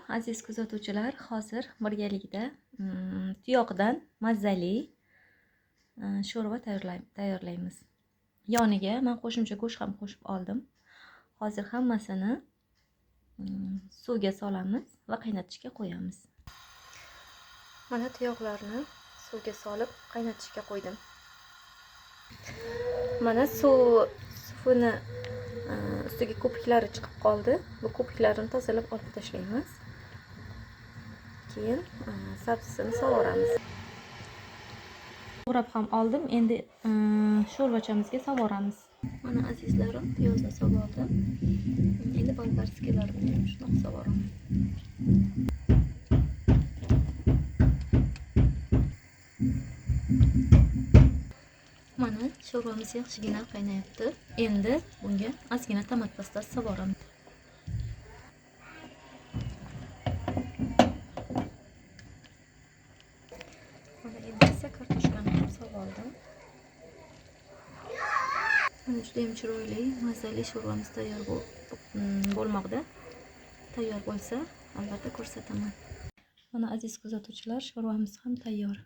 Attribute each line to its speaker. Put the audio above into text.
Speaker 1: Aziz kuzatuvchilar, hozir birgalikda tuyoqdan mazali sho'rva tayyorlaymiz. Yoniga men qo'shimcha go'sht ham qo'shib oldim. Hozir hammasini suvga solamiz va qaynatishga qo'yamiz. Mana tuyoqlarni suvga solib qaynatishga qo'ydim. Mana suvini ustiga ko'piklari chiqib qoldi. Bu ko'piklarini tozalab olib tashlaymiz. Keyin sabzisini sovuramiz. To'g'rab ham oldim. Endi sho'rvachamizga sovuramiz. Mana azizlarim, piyozni sovurdim. Endi bolgarskilarni ham shunaqa sovuraman. Mana sho'rvamiz yaxshigina qaynayapti. Endi bunga ozgina tomat pastasi sovuramiz. Mana endi esa kartoshkani ham sovurdim. Mana juda ham chiroyli, mazali sho'rvamiz tayyor bo'lmoqda. Tayyor bo'lsa, albatta ko'rsataman. Mana aziz kuzatuvchilar, sho'rvamiz ham tayyor.